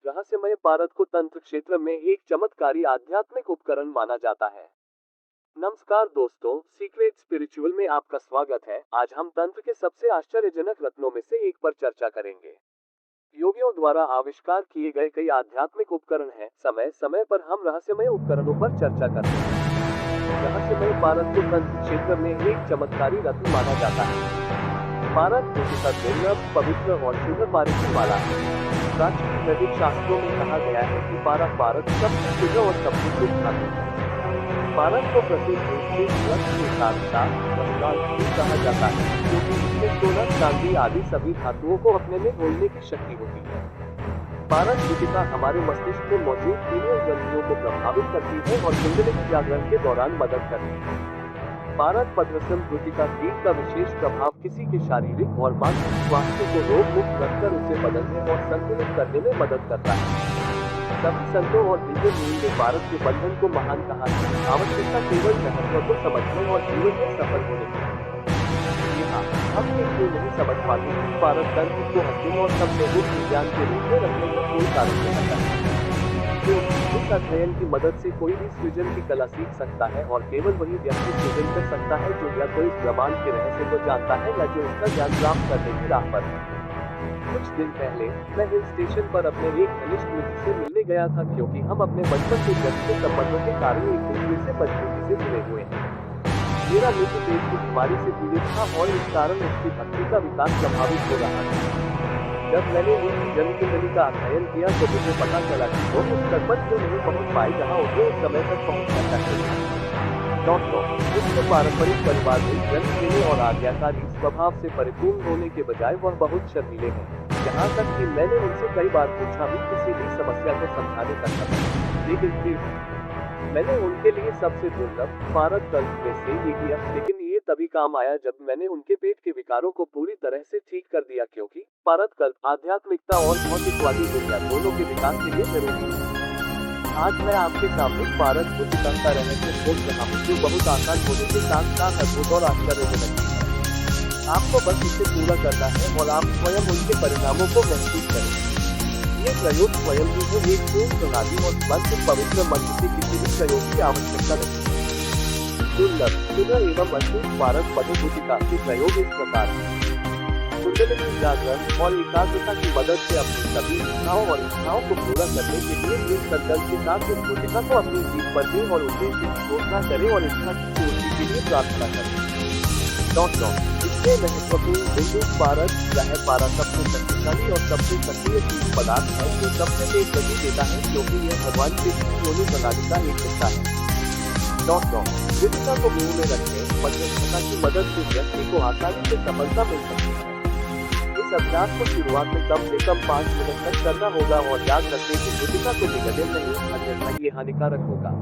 रहस्यमय पारद को तंत्र क्षेत्र में एक चमत्कारी आध्यात्मिक उपकरण माना जाता है। नमस्कार दोस्तों, सीक्रेट स्पिरिचुअल में आपका स्वागत है। आज हम तंत्र के सबसे आश्चर्यजनक रत्नों में से एक पर चर्चा करेंगे। योगियों द्वारा आविष्कार किए गए कई आध्यात्मिक उपकरण हैं। समय समय पर हम रहस्यमय उपकरणों पर चर्चा करते हैं। रहस्यमय पारद को तंत्र क्षेत्र में एक चमत्कारी रत्न माना जाता है। पारद ज्योतिषा दुर्लभ, पवित्र और शुभ पारिश वाला है। प्राचीन वैदिक शास्त्रों में कहा गया है कि पारद सबसे शुभ और सबसे शुभ धातु है। पारद को प्रसिद्ध रूप से रक्त के साथ साथ वरदान भी कहा जाता है, क्योंकि इसमें सोना, चांदी आदि सभी धातुओं को अपने में घोलने की शक्ति होती है। पारद ज्योतिषा हमारे मस्तिष्क में मौजूद तीनों ग्रंथियों को प्रभावित करती है और कुंडली जागरण के दौरान मदद करती है। पारद पद्रसम ज्योतिषा कीट का विशेष प्रभाव किसी के शारीरिक और मानसिक स्वास्थ्य को रोग मुक्त रखकर उसे बदलने और संतुलित करने में मदद करता है। सभी संतों और दिव्य मूल ने पारद के बंधन को महान कहा है। आवश्यकता केवल महत्व को समझने और जीवन में सफल होने की है। हम ये क्यों नहीं समझ पाते कि पारद तंत्र को अंतिम और सबसे गुप्त विज्ञान के रूप में रखने का कोई कारण नहीं है। इस अध्ययन की मदद से कोई भी सृजन की कला सीख सकता है और केवल वही व्यक्ति सृजन कर सकता है जो या तो इस ब्रह्मांड के रहस्य को जानता है या जो इसका ज्ञान प्राप्त करने की राह पर है। कुछ दिन पहले मैं हिल स्टेशन पर अपने एक घनिष्ठ मित्र से मिलने गया था, क्योंकि हम अपने बचपन के घनिष्ठ संबंधों के कारण एक दूसरे से मजबूती से जुड़े हुए हैं। मेरा मित्र पेट की बीमारी से पीड़ित था और इस कारण उसकी भक्ति का विकास प्रभावित हो रहा था। जब मैंने उसकी जन्म कुंडली का अध्ययन किया तो मुझे पता चला कि वो उस तक पर क्यों नहीं पहुंच पाई जहां उसे उस समय तक पहुंचना चाहिए था। उसके पारंपरिक परिवार में जन्म लेने और आज्ञाकारी स्वभाव से परिपूर्ण होने के बजाय वह बहुत शर्मीले हैं। यहाँ तक कि मैंने उनसे कई बार पूछा भी किसी भी समस्या को समझाने का समय, लेकिन फिर मैंने उनके लिए सबसे दुर्लभ पारद तंत्र में से एक किया। लेकिन ये तभी काम आया जब मैंने उनके पेट के विकारों को पूरी तरह से ठीक कर दिया, क्योंकि पारद कल्प आध्यात्मिकता और भौतिकवादी दुनिया दोनों के विकास के लिए जरूरी है। आज मैं आपके सामने पारद को चिंता रहस्य खोज रहा हूँ, जो बहुत आसान होने के साथ साथ अद्भुत और आश्चर्यजनक है। आपको बस इसे पूरा करना है और आप स्वयं उनके परिणामों को महसूस करें। ये प्रयोग स्वयं ही है, एक पूर्ण प्रणाली और मंत्र पवित्र मंत्र से किसी भी प्रयोग की आवश्यकता नहीं है। दुर्लभ, शुभ एवं अद्भुत पारद पदोभूतिका के प्रयोग इस प्रकार है। कुंडली की जागरण और एकाग्रता की मदद से अपनी सभी इच्छाओं और इच्छाओं को पूरा करने के लिए एक संकल्प के साथ इस भूतिका को अपनी जीत पर दें और उद्देश्य की घोषणा करें और इच्छा की पूर्ति के लिए प्रार्थना करें। इसमें महत्वपूर्ण बिंदु पारद है। पारा सबसे शक्तिशाली और सबसे सक्रिय चीज पदार्थ है जो सबसे तेज गति देता है, क्योंकि यह भगवान की योनि प्रणाली का एक हिस्सा है। भूतिका को मुंह में रखें। मध्यस्थता की मदद से व्यक्ति को आसानी से सफलता मिल सकती है। इस अभ्यास को शुरुआत में कम से कम 5 मिनट तक करना होगा और याद रखें कि भूतिका को निगले नहीं, अन्यथा ये हानिकारक होगा।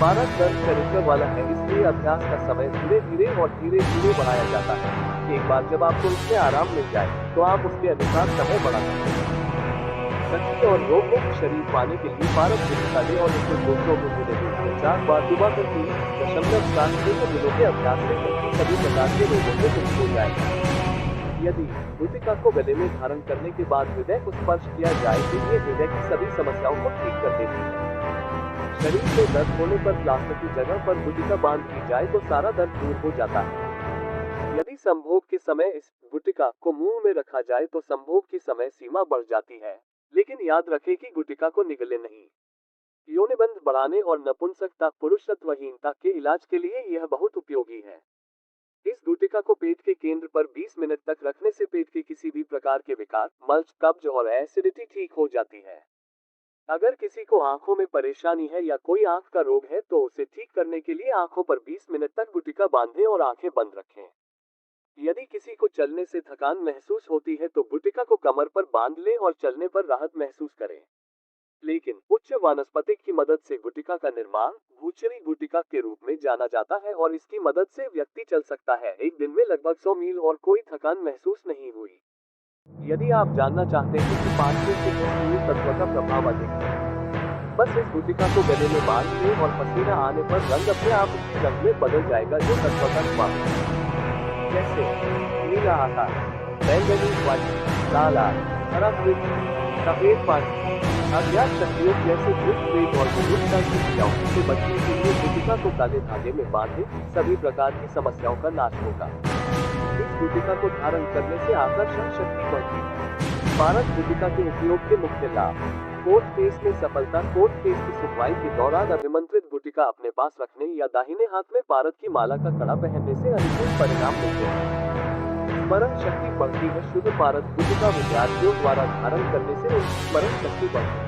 पारद तंत्र चरित्र वाला है, इसलिए अभ्यास का समय धीरे धीरे और धीरे धीरे बढ़ाया जाता है। एक बार जब आपको इसमें आराम मिल जाए तो आप उसके अनुसार समय बढ़ा सकते हैं। शक्ति और रोग मुक्त शरीर पाने के लिए पारद भूतिका लें और इसे दूसरों को धीरे धीरे 4 बार डुबाकर 3.7 दिनों के अभ्यास से व्यक्ति सभी प्रकार के रोगों से मुक्त हो जाएगा। यदि भूतिका को गले में धारण करने के बाद हृदय को स्पर्श किया जाए तो ये हृदय की सभी समस्याओं को ठीक कर देती है। शरीर में दर्द होने पर प्लास्टर की जगह पर भूतिका बांध दी जाए तो सारा दर्द दूर हो जाता है। यदि संभोग के समय इस भूतिका को मुंह में रखा जाए तो संभोग की समय सीमा बढ़ जाती है, लेकिन याद रखें कि भूतिका को निगले नहीं। योनिबंध बढ़ाने और नपुंसकता पुरुषत्वहीनता के इलाज के लिए यह बहुत उपयोगी है। इस भूतिका को पेट के केंद्र पर 20 मिनट तक रखने से पेट के किसी भी प्रकार के विकार, मल्च, कब्ज और एसिडिटी ठीक हो जाती है। अगर किसी को आंखों में परेशानी है या कोई आंख का रोग है तो उसे ठीक करने के लिए आंखों पर 20 मिनट तक भूतिका बांधें और आंखें बंद रखें। यदि किसी को चलने से थकान महसूस होती है तो भूतिका को कमर पर बांध लें और चलने पर राहत महसूस करें। लेकिन उच्च वानस्पतिक की मदद से भूतिका का निर्माण भूचरी भूतिका के रूप में जाना जाता है और इसकी मदद से व्यक्ति चल सकता है। एक दिन में लगभग 100 मील और कोई थकान महसूस नहीं हुई। यदि आप जानना चाहते हैं कि 5 से 6 मील तत्व का प्रभाव अधिक है, बस इस भूतिका को गले में बांध लें और पसीना आने पर रंग अपने आप उसी रंग में बदल जाएगा जो तत्व का स्वाद है। जैसे नीला आकाश, बैंगनी वायु, लाल आग, हरा वृक्ष, सफेद पानी। अज्ञात शक्तियों जैसे भूत प्रेत और विभिन्न क्रियाओं से बचने के लिए गुटिका को काले धागे में बांधे सभी प्रकार की समस्याओं का नाश होगा। इस गुटिका को धारण करने से आकर्षण शक्ति बढ़ती है। पारद गुटिका के उपयोग के मुख्य लाभ। कोर्ट केस में सफलता। कोर्ट केस की सुनवाई के दौरान अभिमंत्रित गुटिका अपने पास रखने या दाहिने हाथ में पारद की माला का कड़ा पहनने से अनुकूल परिणाम मिलते हैं। स्मरण शक्ति बढ़ती है। शुद्ध पारद गुटिका विद्यार्थियों द्वारा धारण करने से उनकी स्मरण शक्ति बढ़ती है।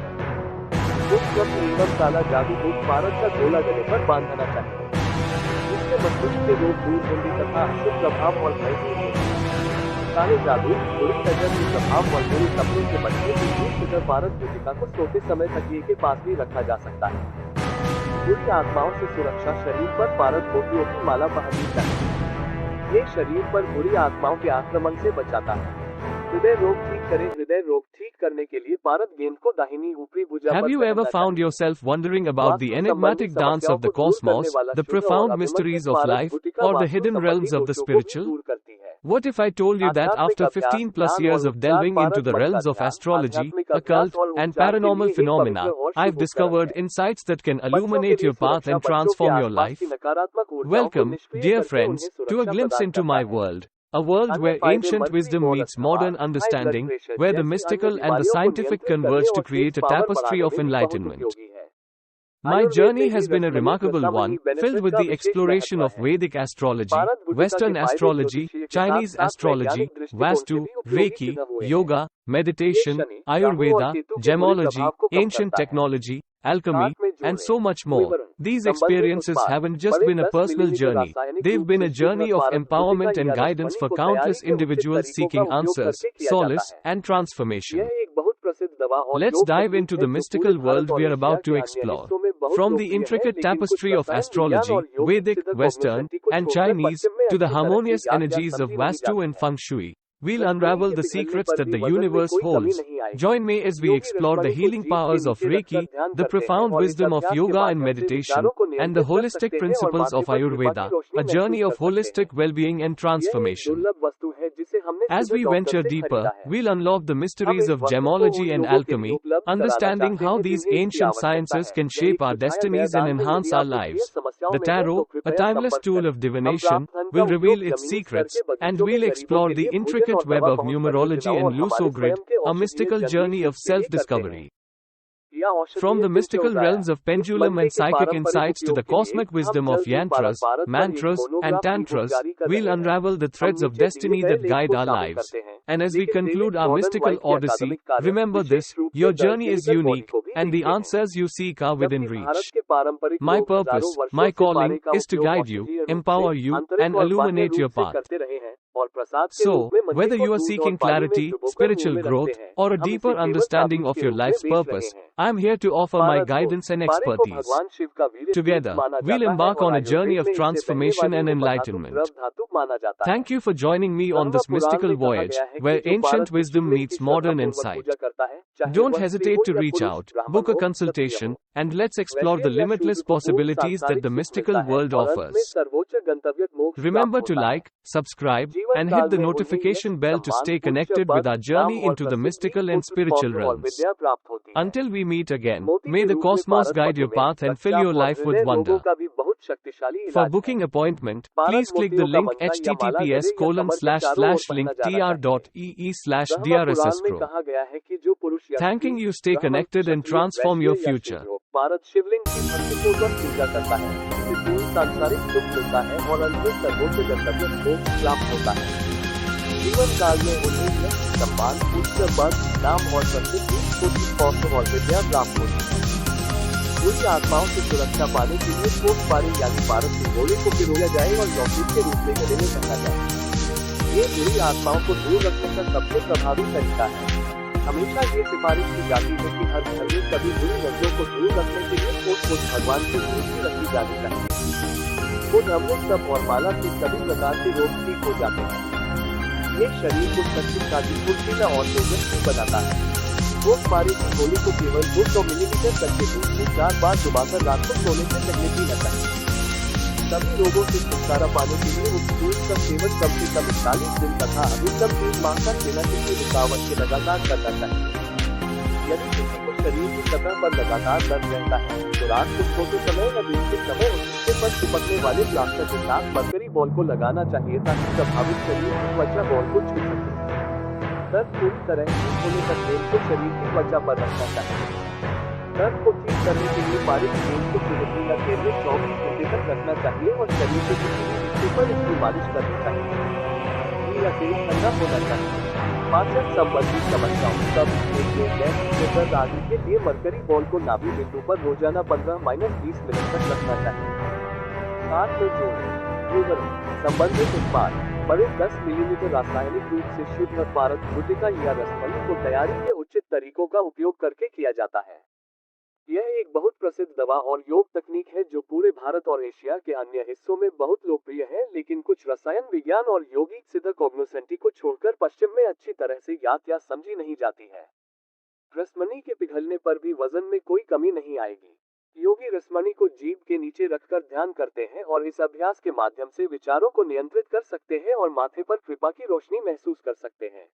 कुछ स्वप्न एवं काला जादू भूत पारद का गोला गले पर बांधना चाहिए। इससे मस्तिष्क के रोग दूर होंगे तथा अशुभ प्रभाव और भय दूर होंगे। काले जादू, बुरी नजर के प्रभाव और बुरे सपनों से बचने के लिए शुद्ध पारद गुटिका को सोते समय तकिए के पास भी रखा जा सकता है। बुरी आत्माओं से सुरक्षा। शरीर पर पारद मोतियों की माला पहननी चाहिए। ये शरीर पर बुरी आत्माओं के आक्रमण से बचाता है। हृदय रोग ठीक करें। हृदय रोग ठीक करने के लिए पारद गेंद को दाहिनी ऊपरी भुजा पर Have you ever found yourself wondering about the enigmatic dance of the cosmos, the profound mysteries of life, or the hidden realms of the spiritual? What if I told you that after 15 plus years of delving into the realms of astrology, occult, and paranormal phenomena, I've discovered insights that can illuminate your path and transform your life? Welcome, dear friends, to a glimpse into my world. A world where ancient wisdom meets modern understanding, where the mystical and the scientific converge to create a tapestry of enlightenment. My journey has been a remarkable one, filled with the exploration of Vedic astrology, Western astrology, Chinese astrology, Vastu, Reiki, yoga, meditation, Ayurveda, gemology, ancient technology, alchemy, and so much more. These experiences haven't just been a personal journey, they've been a journey of empowerment and guidance for countless individuals seeking answers, solace, and transformation. Let's dive into the mystical world we are about to explore. From the intricate tapestry of astrology, Vedic, Western, and Chinese, to the harmonious energies of Vastu and Feng Shui, we'll unravel the secrets that the universe holds. Join me as we explore the healing powers of Reiki, the profound wisdom of yoga and meditation, and the holistic principles of Ayurveda, a journey of holistic well-being and transformation. As we venture deeper, we'll unlock the mysteries of gemology and alchemy, understanding how these ancient sciences can shape our destinies and enhance our lives. The tarot, a timeless tool of divination, will reveal its secrets, and we'll explore the intricate web of numerology and Lusogrid, a mystical journey of self-discovery. From the mystical realms of pendulum and psychic insights to the cosmic wisdom of yantras, mantras, and tantras, we'll unravel the threads of destiny that guide our lives. And as we conclude our mystical odyssey, remember this, your journey is unique, and the answers you seek are within reach. My purpose, my calling, is to guide you, empower you, and illuminate your path. So, whether you are seeking clarity, spiritual growth, or a deeper understanding of your life's purpose, I am here to offer my guidance and expertise. Together, we'll embark on a journey of transformation and enlightenment. Thank you for joining me on this mystical voyage, where ancient wisdom meets modern insight. Don't hesitate to reach out, book a consultation, and let's explore the limitless possibilities that the mystical world offers. Remember to like, subscribe, and hit the notification bell to stay connected with our journey into the mystical and spiritual realms. Until we meet again, may the cosmos guide your path and fill your life with wonder. For booking appointment, please click the link https://linktr.ee/DRSSpro. Thanking you. Stay connected and transform your future. पारद शिवलिंग की भक्तिपूर्वक पूजा करता है, इससे पूर्ण सांसारिक सुख मिलता है और अंत में सर्वोच्च गंतव्य मोक्ष प्राप्त होता है। जीवन काल में उन्हें यश, सम्मान, उच्च पद, नाम और प्रसिद्धि, पुत्र, पौत्र और विद्या प्राप्त होती है। बुरी आत्माओं से सुरक्षा पाने के लिए कोट पारी यानी पारद के घोड़े को पिरोया जाए और लौकिक के रूप में गले में पहना जाए। ये बुरी आत्माओं को दूर रखने का सबसे प्रभावी तरीका है। हमेशा ये सिफारिश की जाती है कि हर घर में सभी बुरी नजरों को दूर रखने के लिए कोट भगवान की मूर्ति रखी जानी चाहिए। खुद अमृत तप और माला से सभी प्रकार के रोग ठीक हो जाते हैं। ये शरीर को शक्तिशाली, फुर्तीला और तेजस्वी बनाता है। कोट पारी की गोली को केवल 200 मिलीलीटर तक के दूध में 4 बार डुबाकर रात को सोने से पहले पीना चाहिए। सभी रोगों से छुटकारा पाने के लिए उस दूध का सेवन कम से कम 41 दिन तथा अधिकतम 3 माह तक बिना किसी रुकावट के लगातार करना चाहिए। यदि किसी को शरीर की सतह पर लगातार दर्द रहता है तो रात को सोते समय या दिन के समय उस हिस्से पर चिपकने वाले प्लास्टर के साथ मरकरी बॉल को लगाना चाहिए ताकि प्रभावित शरीर की त्वचा बॉल को छू सके। दर्द पूरी तरह ठीक होने तक गेंद को शरीर की त्वचा पर रखना चाहिए। दर्द को ठीक करने के लिए बारिश गेंद को सिगरेट या तेल में 24 घंटे तक रखना चाहिए और शरीर के किसी भी हिस्से पर इसकी मालिश करनी चाहिए। या तेल ठंडा होना चाहिए। पाचन संबंधी समस्याओं कब्ज आदि के लिए मरकरी बॉल को नाभि बिंदु पर रोजाना 15-20 मिनट तक रखना चाहिए। हाथ में जोड़ें। संबंधित उत्पाद बड़े 10 मिलीमीटर रासायनिक रूप से शुद्ध पारद गुटिका या रसमलाई को तैयारी के उचित तरीकों का उपयोग करके किया जाता है। यह एक बहुत प्रसिद्ध दवा और योग तकनीक है जो पूरे भारत और एशिया के अन्य हिस्सों में बहुत लोकप्रिय है, लेकिन कुछ रसायन विज्ञान और यौगिक सिद्ध कॉग्नोसेंटी को छोड़कर पश्चिम में अच्छी तरह से ज्ञात या समझी नहीं जाती है। रसमनी के पिघलने पर भी वजन में कोई कमी नहीं आएगी। योगी रसमनी को जीभ के नीचे रखकर ध्यान करते हैं और इस अभ्यास के माध्यम से विचारों को नियंत्रित कर सकते हैं और माथे पर कृपा की रोशनी महसूस कर सकते हैं।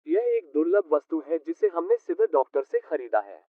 यह एक दुर्लभ वस्तु है जिसे हमने सीधे डॉक्टर से खरीदा है।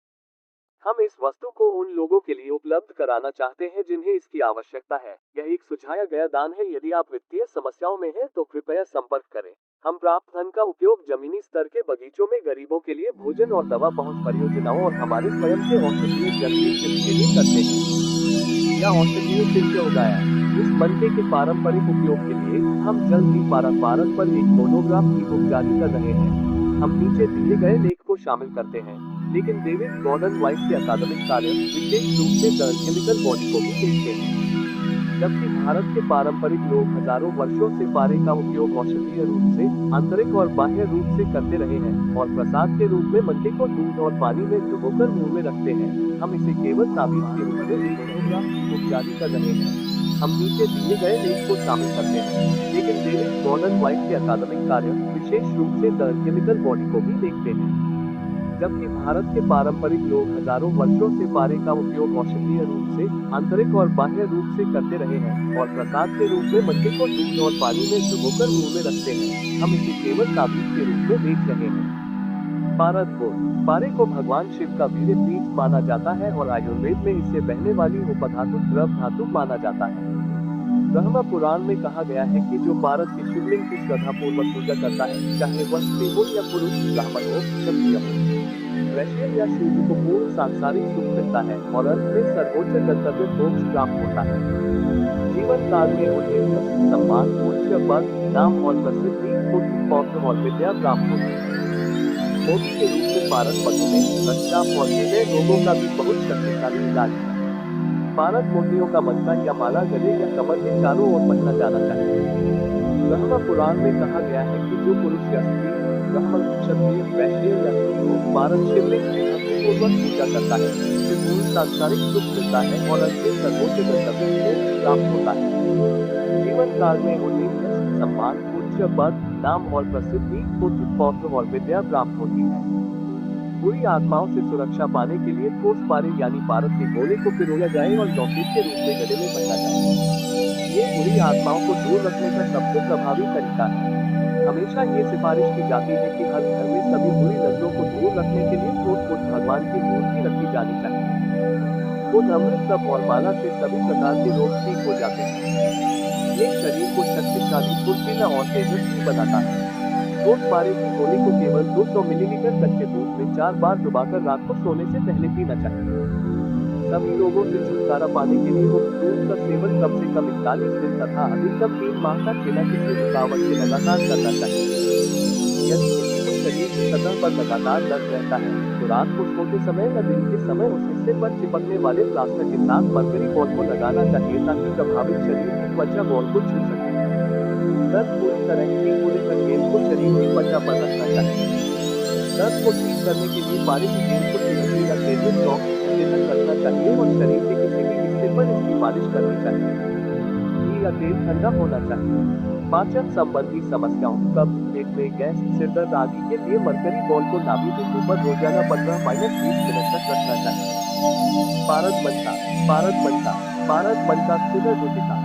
हम इस वस्तु को उन लोगों के लिए उपलब्ध कराना चाहते हैं जिन्हें इसकी आवश्यकता है। यह एक सुझाया गया दान है। यदि आप वित्तीय समस्याओं में हैं तो कृपया संपर्क करें। हम प्राप्त धन का उपयोग जमीनी स्तर के बगीचों में गरीबों के लिए भोजन और दवा पहुंच परियोजनाओं और हमारे स्वयं के औषधीय जंगली चिप्स के लिए करते हैं। या औषधीय चिप्स उगाया। इस बनके के पारंपरिक उपयोग के लिए हम जल्द ही पारंपरिक पर एक मोनोग्राफ की बुक जारी कर रहे हैं। हम नीचे दिए गए लेख को शामिल करते हैं, लेकिन डेविड गॉर्डन वाइट के अकादमिक कार्य विशेष रूप से द केमिकल बॉडी को भी देखते हैं। जबकि भारत के पारंपरिक लोग हजारों वर्षों से पारे का उपयोग औषधीय रूप से आंतरिक और बाह्य रूप से करते रहे हैं और प्रसाद के रूप में मक्के को दूध और पानी में डुबोकर मुंह में रखते हैं, हम इसे केवल ताबीज के रूप में मोनोग्राफ की बुक जारी कर रहे हैं। हम नीचे दिए गए लेख को शामिल करते हैं, लेकिन डेविड गॉर्डन वाइट के अकादमिक कार्य विशेष रूप से द केमिकल बॉडी को भी देखते हैं। जबकि भारत के पारंपरिक लोग हजारों वर्षों से पारे का उपयोग औषधीय रूप से आंतरिक और बाह्य रूप से करते रहे हैं और प्रसाद के रूप में मक्के को दूध और पानी में डुबोकर मुंह में रखते हैं, हम इसे केवल ताबीज के रूप में बेच रहे हैं। पारद बोल पारे को भगवान शिव का वीर्य बीज माना जाता है और आयुर्वेद में इससे बहने वाली उपधातु द्रव धातु माना जाता है। ब्रह्म पुराण में कहा गया है कि जो पारद की शिवलिंग की श्रद्धापूर्वक पूजा करता है, चाहे वह स्त्री हो या पुरुष, ब्राह्मण हो, क्षत्रिय हो, वैश्य या शूद्र को पूर्ण सांसारिक सुख मिलता है और अंत में सर्वोच्च गंतव्य मोक्ष प्राप्त होता है। जीवन काल में उन्हें यश, सम्मान, उच्च पद, नाम और प्रसिद्धि, पुत्र, पौत्र और विद्या प्राप्त होती है। मोती के रूप में पारद पशु में रक्तचाप और हृदय रोगों का भी बहुत शक्तिशाली इलाज है। पारद मोतियों का मटका या माला गले या कमर के चारों ओर पहना जाना चाहिए। ब्रह्म पुराण में कहा गया है कि जो पुरुष या स्त्री, ब्राह्मण, क्षत्रिय, वैश्य या शूद्र पारद शिवलिंग की भक्तिपूर्वक पूजा करता है, उसे पूर्ण सांसारिक सुख मिलता है और अंत में सर्वोच्च गंतव्य मोक्ष प्राप्त होता है। जीवन काल में उन्हें यश, सम्मान, उच्च पद, नाम और प्रसिद्धि, पुत्र, पौत्र और विद्या प्राप्त होती है। बुरी आत्माओं से सुरक्षा पाने के लिए ठोस पारे यानी पारद के गोले को पिरोया जाए और लॉकेट के रूप में गले में पहना जाए। ये बुरी आत्माओं को दूर रखने का सबसे प्रभावी तरीका है। हमेशा ये सिफारिश की जाती है कि हर घर में सभी बुरी नजरों को दूर रखने के लिए ठोस भगवान की मूर्ति रखी जानी चाहिए। वो अमृत तप और माला से सभी प्रकार के रोग ठीक हो जाते हैं। ये शरीर को शक्तिशाली, फुर्तीला और तेजस्वी बनाता है। ठोस पारे की गोली को केवल 200 मिलीलीटर कच्चे दूध में 4 बार डुबाकर रात को सोने से पहले पीना चाहिए। सभी रोगों से छुटकारा पाने के लिए उक्त दूध का सेवन कम से कम 41 दिन तथा अधिकतम 3 माह का बिना किसी रुकावट के लगातार करना चाहिए। यदि किसी को शरीर की सतह पर लगातार दर्द रहता है तो रात को सोते समय या दिन के समय उस हिस्से पर चिपकने वाले प्लास्टर के साथ मरकरी बॉल को लगाना चाहिए ताकि प्रभावित शरीर की त्वचा बॉल को छू सके। दर्द पूरी तरह ठीक होने तक गेंद को शरीर की त्वचा पर रखना चाहिए। दर्द को ठीक करने के लिए पारे की गेंद को सिगरेट या तेल में 24 घंटे तक रखना चाहिए और शरीर के किसी भी हिस्से पर इसकी मालिश करनी चाहिए। घी या तेल ठंडा होना चाहिए। पाचन संबंधी समस्याओं कब्ज, पेट में गैस, सिरदर्द आदि के लिए मरकरी बॉल को नाभि बिंदु पर रोजाना 15-20 मिनट तक रखना चाहिए। पारद मनका सिद्ध गुटिका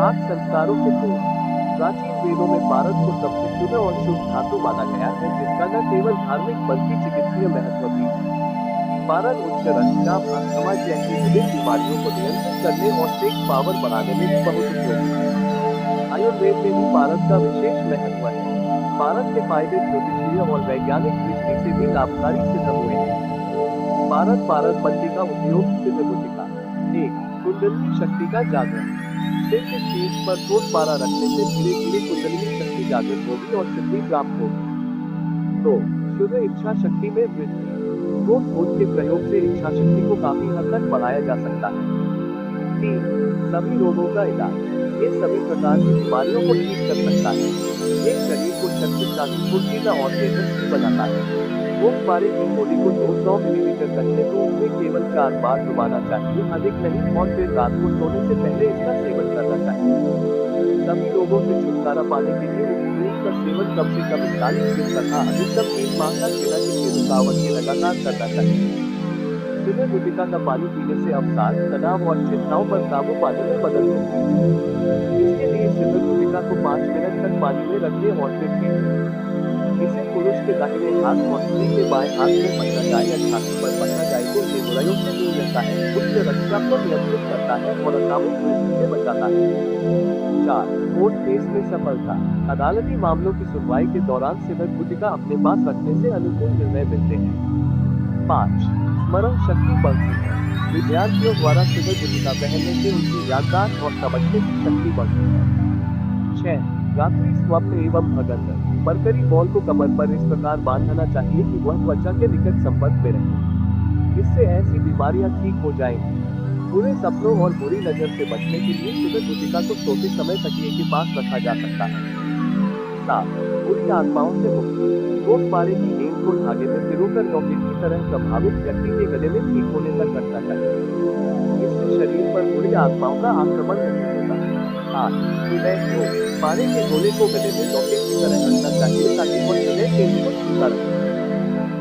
8 संस्कारों से पूर्ण। प्राचीन वेदों में पारद को सबसे शुद्ध और शुभ धातु माना गया है, जिसका न केवल धार्मिक बल्कि चिकित्सीय महत्व भी है। पारद उच्च रक्तचाप, अस्थमा जैसी विभिन्न बीमारियों को नियंत्रित करने और सेक्स पावर बढ़ाने में भी बहुत उपयोगी है। आयुर्वेद में भी पारद का विशेष महत्व है। पारद के फायदे ज्योतिषीय और वैज्ञानिक दृष्टि से भी लाभकारी सिद्ध हुए हैं। पारद बत्ती का उपयोग। सिद्ध गुटिका। 1. कुंडलिनी शक्ति का जागरण। सिर के शीर्ष पर ठोस पारा रखने से धीरे धीरे कुंडलिनी शक्ति जागृत होगी और सिद्धि प्राप्त होगी। 2. शुद्ध इच्छा शक्ति में वृद्धि। ठोस भोज के प्रयोग से इच्छा शक्ति को काफी हद तक बढ़ाया जा सकता है। 3. सभी रोगों का इलाज। ये सभी प्रकार की बीमारियों को ठीक कर सकता है। ये शरीर को शक्तिशाली, फुर्तीला और तेजस्वी बनाता है। ठोस पारे की गोली को 200 मिलीलीटर घंटे दूध में केवल 4 बार डुबाना चाहिए, अधिक नहीं, और फिर रात को सोने से पहले इसका सेवन करना चाहिए। सभी रोगों से छुटकारा पाने के लिए उपयोग का सेवन कम से कम 41 दिन तथा अधिकतम 3 माह तक बिना किसी रुकावट के लगातार करना चाहिए। सिद्ध गुटिका का पानी पीने से अवसाद, तनाव और चिंताओं पर काबू पाने में मदद मिलती है। इसके लिए सिद्ध गुटिका को 5 मिनट तक पानी में रखें और फिर पीएं। इसे पुरुष के दाहिने हाथ और स्त्री के बाएं हाथ में पकड़ा जाए या छाती पर पकड़ा जाए तो ये बुराइयों से दूर रहता है, उच्च रक्तचाप को नियंत्रित करता है और असामयिक मृत्यु से बचाता है। 4. कोर्ट केस में सफलता। अदालती मामलों की सुनवाई के दौरान सिद्ध गुटिका अपने पास रखने से अनुकूल निर्णय मिलते हैं। 5. स्मरण शक्ति बढ़ती है। विद्यार्थियों द्वारा सिद्ध गुटिका पहनने से उनकी याददाश्त और समझने की शक्ति बढ़ती है। 6. रात्रि स्वप्न एवं भगंदर। मरकरी बॉल को कमर पर इस प्रकार बांधना चाहिए कि वह त्वचा के निकट संपर्क में रहे। इससे ऐसी बीमारियां ठीक हो जाएंगी। बुरे सपनों और बुरी नजर से बचने के लिए सिद्ध गुटिका को सोते समय तकिए के पास रखा जा सकता है। 7. बुरी आत्माओं से मुक्ति। ठोस पारे की गेंद को धागे में पिरोकर रॉकेट की तरह प्रभावित व्यक्ति के गले में ठीक होने तक रखना चाहिए। इससे शरीर पर बुरी आत्माओं का आक्रमण नहीं होता। 8. हृदय रोग। पारे के गोले को गले में रॉकेट की तरह रखना चाहिए ताकि वह हृदय केंद्र को छूता रहे।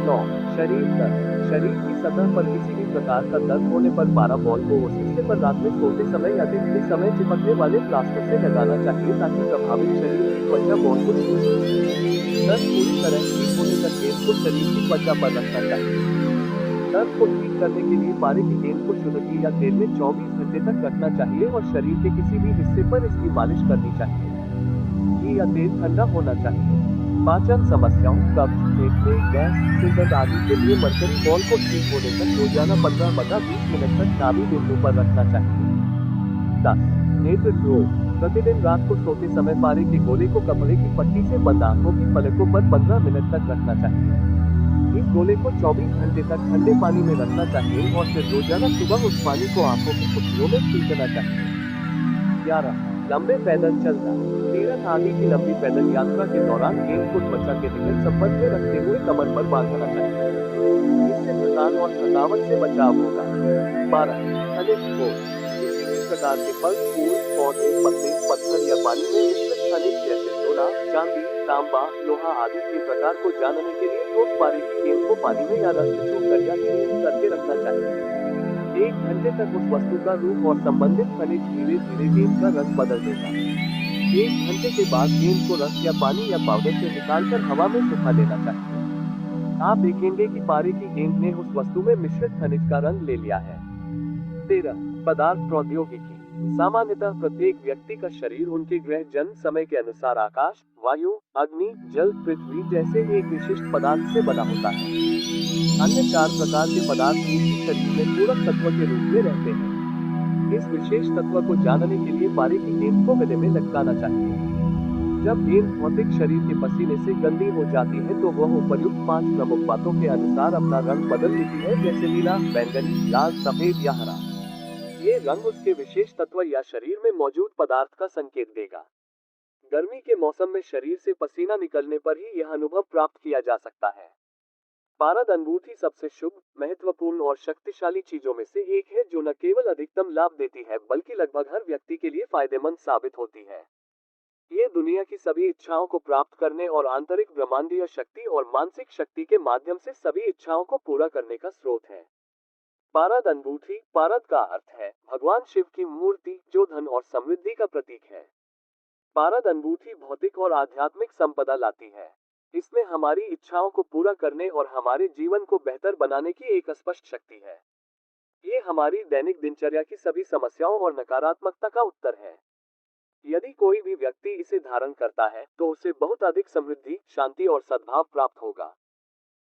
9. शरीर दर्द। शरीर की सतह पर किसी भी प्रकार का दर्द होने पर पारा बॉल को उस हिस्से पर रात में सोते समय या दिन के समय चिपकने वाले प्लास्टर से लगाना चाहिए ताकि प्रभावित शरीर की त्वचा बॉल को छू सके। दर्द पूरी तरह ठीक होने तक गेंद को शरीर की त्वचा पर रखना चाहिए। दर्द को ठीक करने के लिए पारे की गेंद को शुद्ध घी या तेल में 24 घंटे तक रखना चाहिए और शरीर के किसी भी हिस्से पर इसकी मालिश करनी चाहिए। घी या तेल ठंडा होना चाहिए। पाचन समस्याओं, कब्ज, पेट में गैस, सिर दर्द आदि के लिए मरकरी बॉल को ठीक होने तक रोजाना 15-20 मिनट तक नाभि बिंदु पर रखना चाहिए। 10. नेत्र रोग। प्रतिदिन रात को सोते समय पारे के गोले को कपड़े की पट्टी से बंद आंखों की पलकों पर 15 मिनट तक रखना चाहिए। इस गोले को 24 घंटे तक ठंडे पानी में रखना चाहिए और फिर रोजाना सुबह उस पानी को आंखों की पुतलियों में छींटना चाहिए। 11. लंबे पैदल चलना। तीरथ आदि की लंबी पैदल यात्रा के दौरान गेंद को त्वचा के निकट संपर्क में रखते हुए कमर पर बांधना चाहिए। इससे थकान और थकावट से बचाव होगा। 12. खनिज खोज। किसी भी प्रकार के फल, फूल, पौधे, पत्ते, पत्थर या पानी में मिश्रित खनिज जैसे सोना, चांदी, तांबा, लोहा आदि के प्रकार को जानने के लिए ठोस पारे की गेंद को पानी में या रस छोड़कर या चूर्ण करके रखना चाहिए। 1 घंटे तक उस वस्तु का रूप और संबंधित खनिज धीरे धीरे गेंद का रंग बदल देगा। 1 घंटे के बाद गेंद को रस या पानी या पाउडर से निकालकर हवा में सुखा देना चाहिए। आप देखेंगे कि पारे की गेंद ने उस वस्तु में मिश्रित खनिज का रंग ले लिया है। 13. पदार्थ प्रौद्योगिकी। सामान्यतः प्रत्येक व्यक्ति का शरीर उनके ग्रह जन्म समय के अनुसार आकाश, वायु, अग्नि, जल, पृथ्वी जैसे एक विशिष्ट पदार्थ से बना होता है। अन्य 4 प्रकार के पदार्थ उनके शरीर में पूरक तत्व के रूप में रहते हैं। इस विशेष तत्व को जानने के लिए पारे की गेंद को गले में लटकाना चाहिए। जब गेंद भौतिक शरीर के पसीने से गंदी हो जाती है तो वह उपर्युक्त 5 प्रमुख बातों के अनुसार अपना रंग बदल लेती है, जैसे नीला, बैंगनी, लाल, सफेद या हरा। ये रंग उसके विशेष तत्व या शरीर में मौजूद पदार्थ का संकेत देगा। गर्मी के मौसम में शरीर से पसीना निकलने पर ही यह अनुभव प्राप्त किया जा सकता है। पारद अंगूठी सबसे शुभ, महत्वपूर्ण और शक्तिशाली चीजों में से एक है जो न केवल अधिकतम लाभ देती है बल्कि लगभग हर व्यक्ति के लिए फायदेमंद साबित होती है। ये दुनिया की सभी इच्छाओं को प्राप्त करने और आंतरिक ब्रह्मांडीय शक्ति और मानसिक शक्ति के माध्यम से सभी इच्छाओं को पूरा करने का स्रोत है। पारद अंगूठी। पारद का अर्थ है भगवान शिव की मूर्ति जो धन और समृद्धि का प्रतीक है। पारद अंगूठी भौतिक और आध्यात्मिक संपदा लाती है। इसमें हमारी इच्छाओं को पूरा करने और हमारे जीवन को बेहतर बनाने की एक स्पष्ट शक्ति है। ये हमारी दैनिक दिनचर्या की सभी समस्याओं और नकारात्मकता का उत्तर है। यदि कोई भी व्यक्ति इसे धारण करता है तो उसे बहुत अधिक समृद्धि, शांति और सद्भाव प्राप्त होगा।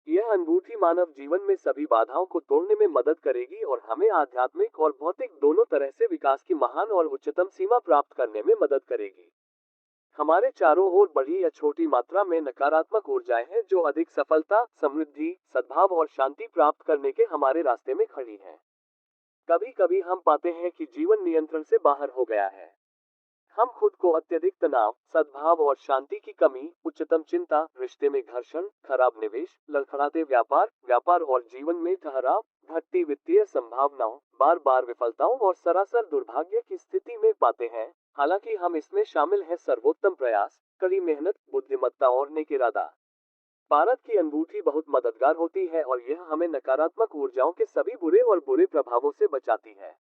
यह अनुभूति मानव जीवन में सभी बाधाओं को तोड़ने में मदद करेगी और हमें आध्यात्मिक और भौतिक दोनों तरह से विकास की महान और उच्चतम सीमा प्राप्त करने में मदद करेगी। हमारे चारों ओर बड़ी या छोटी मात्रा में नकारात्मक ऊर्जाएं हैं जो अधिक सफलता, समृद्धि, सद्भाव और शांति प्राप्त करने के हमारे रास्ते में खड़ी हैं। कभी कभी हम पाते हैं कि जीवन नियंत्रण से बाहर हो गया है। हम खुद को अत्यधिक तनाव, सद्भाव और शांति की कमी, उच्चतम चिंता, रिश्ते में घर्षण, खराब निवेश, लड़खड़ाते व्यापार और जीवन में ठहराव, घटती वित्तीय संभावनाओं, बार बार विफलताओं और सरासर दुर्भाग्य की स्थिति में पाते हैं। हालांकि हम इसमें शामिल है सर्वोत्तम प्रयास, कड़ी मेहनत, बुद्धिमत्ता और नेक इरादा। पारद की अनुभूति बहुत मददगार होती है और यह हमें नकारात्मक ऊर्जाओं के सभी बुरे प्रभावों से बचाती है।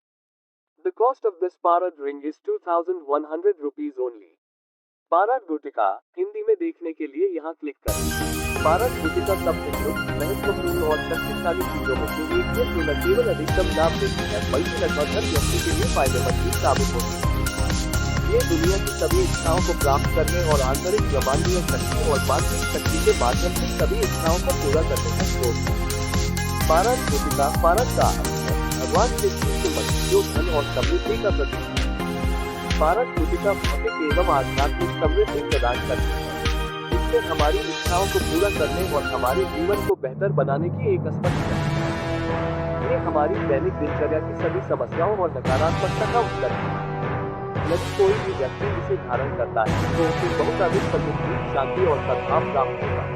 The cost of this Parad ring is 2,100 rupees only. पारद गुटिका हिंदी में देखने के लिए यहाँ क्लिक करें। पारद गुटिका सबसे शुभ, महत्वपूर्ण और शक्तिशाली चीजों में से एक है जो न केवल अधिकतम लाभ देती है बल्कि लगभग हर व्यक्ति के लिए फायदेमंद भी साबित होती है। ये दुनिया की सभी इच्छाओं को प्राप्त करने और आंतरिक ब्रह्मांडीय शक्ति और मानसिक शक्ति के माध्यम से सभी इच्छाओं को पूरा करने का स्रोत है। पारद गुटिका पारद का भगवान श्री कृष्ण जो धन और समृद्धि का प्रतीक है। पारद गुटिका भौतिक एवं आध्यात्मिक समृद्धि प्रदान करती है। इससे हमारी इच्छाओं को पूरा करने और हमारे जीवन को बेहतर बनाने की एक स्पष्ट शक्ति है। ये हमारी दैनिक दिनचर्या की सभी समस्याओं और नकारात्मकता का उत्तर है। यदि कोई भी व्यक्ति इसे धारण करता है तो उसे बहुत अधिक समृद्धि, शांति और सद्भाव प्राप्त होगा।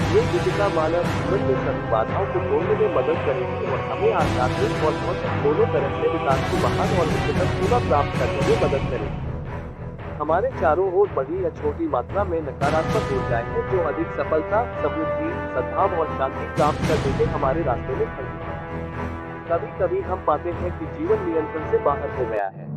ये गुटिका मानव जीवन में सभी बाधाओं को तोड़ने में मदद करेगी और हमें आध्यात्मिक और भौतिक दोनों तरह से विकास की महान और उच्चतम सीमा प्राप्त करने में मदद करेगी। हमारे चारों ओर बड़ी या छोटी मात्रा में नकारात्मक ऊर्जाएं हैं जो अधिक सफलता, समृद्धि, सद्भाव और शांति प्राप्त करने के हमारे रास्ते में खड़ी हैं। कभी कभी हम पाते हैं कि जीवन नियंत्रण से बाहर हो गया है।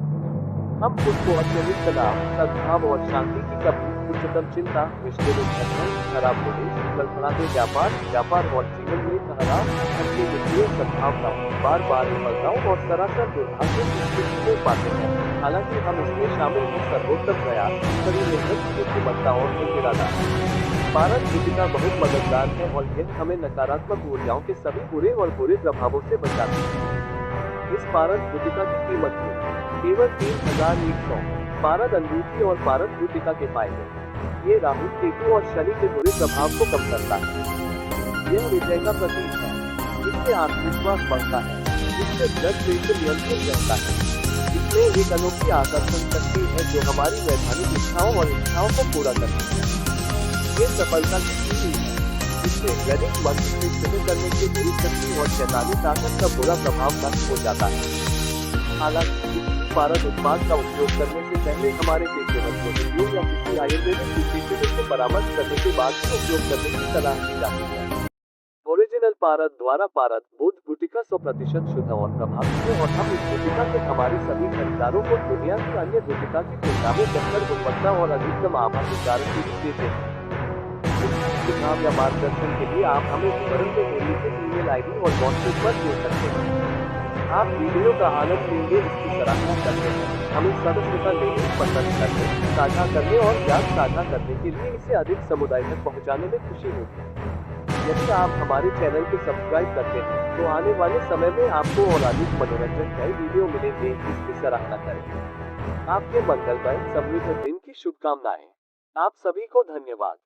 हम खुद को अत्यधिक तनाव, सद्भाव और शांति की कमी, उच्चतम चिंता, रिश्ते में घर्षण, खराब निवेश, लड़खड़ाते व्यापार और जीवन में ठहराव, घटती वित्तीय संभावनाओं, बार बार विफलताओं और सरासर दुर्भाग्य की स्थिति में पाते हैं। हालांकि हम इसमें शामिल हैं सर्वोत्तम प्रयास, कड़ी मेहनत, बुद्धिमत्ता और नेक इरादा। पारद गुटिका बहुत मददगार है और यह हमें नकारात्मक ऊर्जाओं के सभी बुरे प्रभावों से बचाती है। इस पारद गुटिका की कीमत केवल 3,100। पारद अनुभूति और पारद गुटिका के फायदे। ये राहु, केतु और शनि के बुरे प्रभाव को कम करता है। यह विजय का प्रतीक है। इससे आत्मविश्वास बढ़ता है। इससे ब्लड प्रेशर नियंत्रित रहता है। इसमें एक अनोखी आकर्षण शक्ति है जो हमारी वैधानिक इच्छाओं और इच्छाओं को पूरा करती है। ये सफलता की कुंजी है। इससे वैदिक मंत्र से शुरू करने की बुरी शक्ति और शैतानी ताकत का बुरा प्रभाव नष्ट हो जाता है। हालांकि पारद उत्पाद का उपयोग करने से पहले हमारे पेशेवर को रिव्यू या किसी आयुर्वेदिक विशेषज्ञ से परामर्श करने के बाद ही उपयोग करने की सलाह दी जाती है। ओरिजिनल पारद द्वारा पारद बुध गुटिका 100% शुद्ध और प्रभावी है और हम इस गुटिका से हमारे सभी खरीदारों को दुनिया की अन्य गुटिका की तुलना में बेहतर गुणवत्ता और अधिकतम आभासी गारंटी देते हैं। सुझाव या मार्गदर्शन के लिए आप हमें विवरण में उल्लिखित ईमेल आईडी और व्हाट्सएप पर जुड़ सकते हैं। आप वीडियो का आनंद लेंगे, इसकी सराहना करते हैं, हमें सदस्यता लेने, पसंद करने, साझा करने और ज्ञान साझा करने के लिए इसे अधिक समुदाय तक पहुंचाने में खुशी होगी। यदि आप हमारे चैनल को सब्सक्राइब करते हैं तो आने वाले समय में आपको और अधिक मनोरंजक नए वीडियो मिलेंगे, जिसकी सराहना करें। आपके मंगलमय समृद्ध दिन की शुभकामनाएं। आप सभी को धन्यवाद।